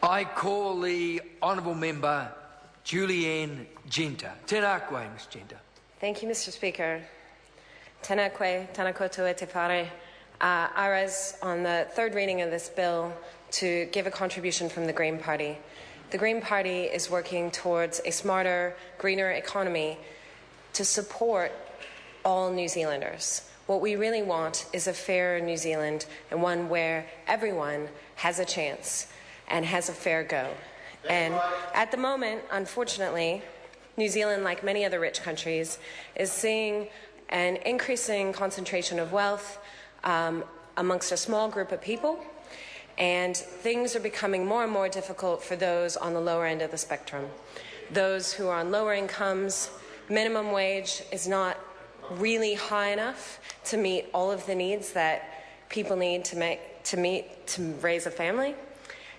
I call the honourable member Julianne Genta. Tēnā koe, Ms Genta. Thank you, Mr Speaker. Tēnā koe, tēnā koutou e te whare. I rise on the third reading of this bill to give a contribution from the Green Party. The Green Party is working towards a smarter, greener economy to support all New Zealanders. What we really want is a fairer New Zealand and one where everyone has a chance and has a fair go. And at the moment, unfortunately, New Zealand, like many other rich countries, is seeing an increasing concentration of wealth amongst a small group of people, and things are becoming more and more difficult for those on the lower end of the spectrum. Those who are on lower incomes, minimum wage is not really high enough to meet all of the needs that people need to raise a family.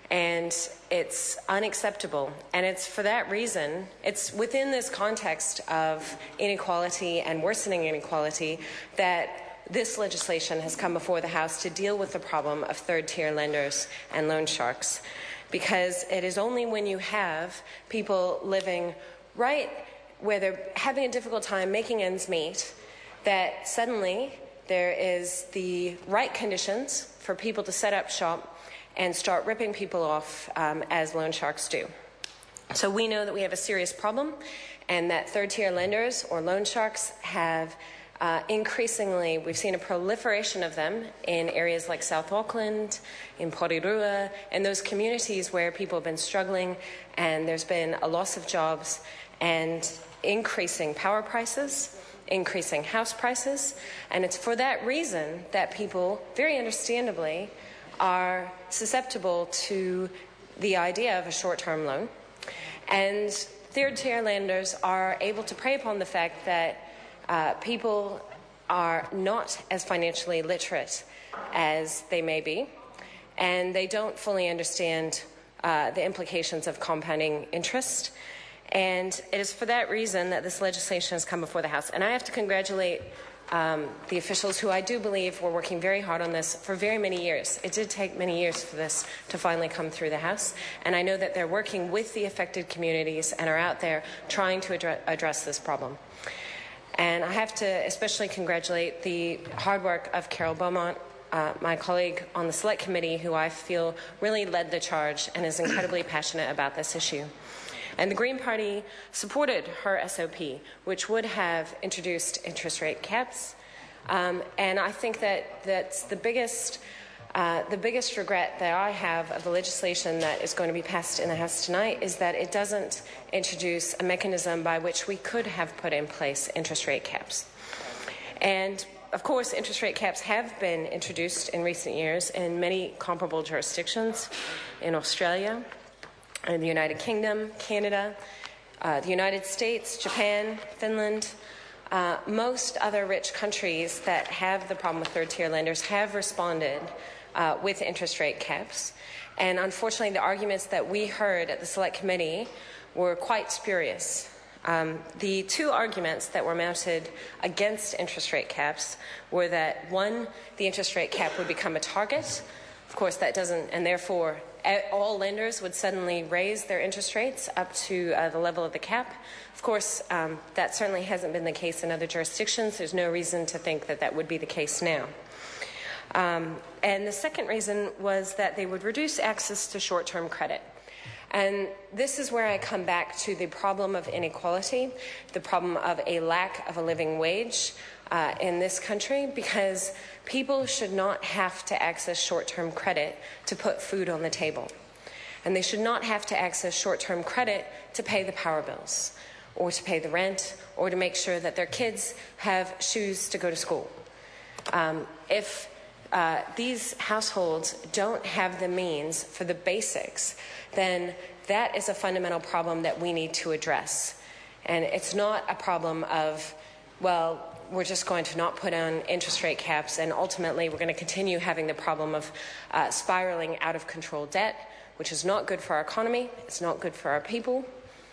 And it's unacceptable. And it's for that reason, it's within this context of inequality and worsening inequality that this legislation has come before the House to deal with the problem of third-tier lenders and loan sharks. Because it is only when you have people living right where they're having a difficult time making ends meet that suddenly there is the right conditions for people to set up shop and start ripping people off as loan sharks do. So we know that we have a serious problem and that third-tier lenders or loan sharks have increasingly, we've seen a proliferation of them in areas like South Auckland, in Porirua, and those communities where people have been struggling and there's been a loss of jobs and increasing power prices, increasing house prices. And it's for that reason that people, very understandably, are susceptible to the idea of a short-term loan. And third-tier lenders are able to prey upon the fact that people are not as financially literate as they may be, and they don't fully understand the implications of compounding interest. And it is for that reason that this legislation has come before the House. And I have to congratulate the officials who I do believe were working very hard on this for very many years. It did take many years for this to finally come through the House, and I know that they're working with the affected communities and are out there trying to address this problem. And I have to especially congratulate the hard work of Carol Beaumont, my colleague on the Select Committee, who I feel really led the charge and is incredibly passionate about this issue. And the Green Party supported her SOP, which would have introduced interest rate caps. And I think that that's the biggest regret that I have of the legislation that is going to be passed in the House tonight is that it doesn't introduce a mechanism by which we could have put in place interest rate caps. And of course, interest rate caps have been introduced in recent years in many comparable jurisdictions in Australia, in the United Kingdom, Canada, the United States, Japan, Finland. Most other rich countries that have the problem with third-tier lenders have responded with interest rate caps. And unfortunately, the arguments that we heard at the Select Committee were quite spurious. The two arguments that were mounted against interest rate caps were that, one, the interest rate cap would become a target. Of course, that doesn't, and therefore all lenders would suddenly raise their interest rates up to the level of the cap. Of course, that certainly hasn't been the case in other jurisdictions. There's no reason to think that that would be the case now. And the second reason was that they would reduce access to short-term credit. And this is where I come back to the problem of inequality, the problem of a lack of a living wage in this country, because people should not have to access short-term credit to put food on the table. And they should not have to access short-term credit to pay the power bills, or to pay the rent, or to make sure that their kids have shoes to go to school. If these households don't have the means for the basics, then that is a fundamental problem that we need to address. And it's not a problem of, well, we're just going to not put on interest rate caps and ultimately we're going to continue having the problem of spiraling out of control debt, which is not good for our economy, it's not good for our people,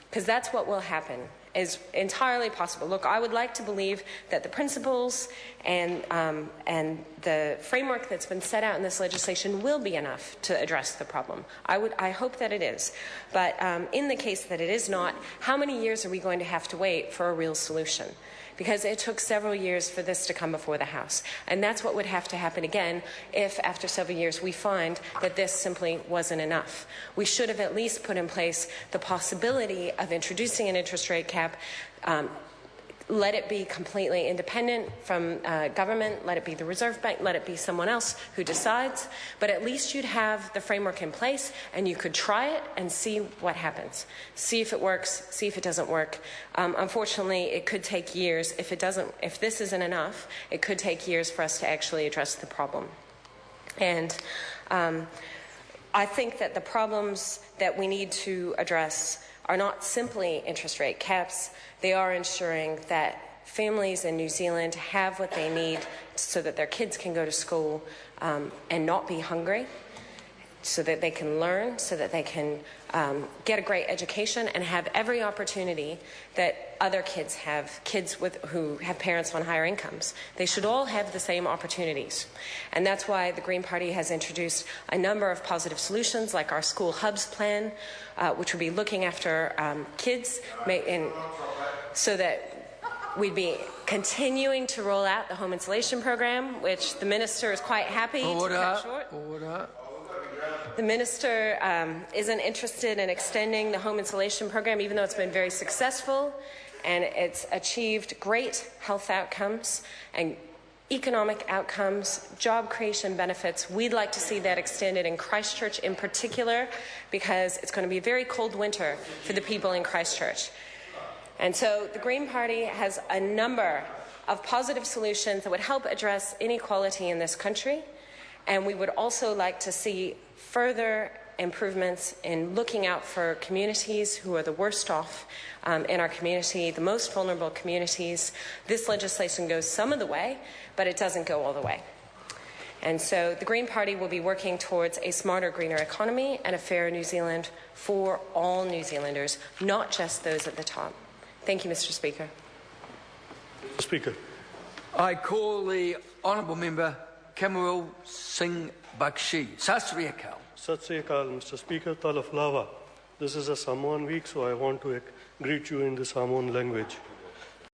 because that's what will happen. is entirely possible. Look, I would like to believe that the principles and the framework that's been set out in this legislation will be enough to address the problem. I hope that it is. But in the case that it is not, how many years are we going to have to wait for a real solution? Because it took several years for this to come before the House. And that's what would have to happen again if, after several years, we find that this simply wasn't enough. We should have at least put in place the possibility of introducing an interest rate cap, let it be completely independent from government, let it be the Reserve Bank, let it be someone else who decides, but at least you'd have the framework in place and you could try it and see what happens. See if it works, see if it doesn't work. Unfortunately, it could take years. If this isn't enough, it could take years for us to actually address the problem. And I think that the problems that we need to address are not simply interest rate caps. They are ensuring that families in New Zealand have what they need so that their kids can go to school and not be hungry, so that they can learn, so that they can get a great education and have every opportunity that other kids have, who have parents on higher incomes. They should all have the same opportunities. And that's why the Green Party has introduced a number of positive solutions, like our School Hubs plan, which will be looking after kids, so that we'd be continuing to roll out the home insulation program, which the Minister is quite happy to cut short. The Minister isn't interested in extending the home insulation program, even though it's been very successful and it's achieved great health outcomes and economic outcomes, job creation benefits. We'd like to see that extended in Christchurch in particular, because it's going to be a very cold winter for the people in Christchurch. And so the Green Party has a number of positive solutions that would help address inequality in this country. And we would also like to see further improvements in looking out for communities who are the worst off in our community, the most vulnerable communities. This legislation goes some of the way, but it doesn't go all the way. And so the Green Party will be working towards a smarter, greener economy and a fairer New Zealand for all New Zealanders, not just those at the top. Thank you, Mr. Speaker. Speaker. I call the Honourable Member Kamarul Singh Bakshi. Sat Sri Akal. Sat Sri Akal, Mr. Speaker, Talaflava. This is a Samoan week, so I want to greet you in the Samoan language.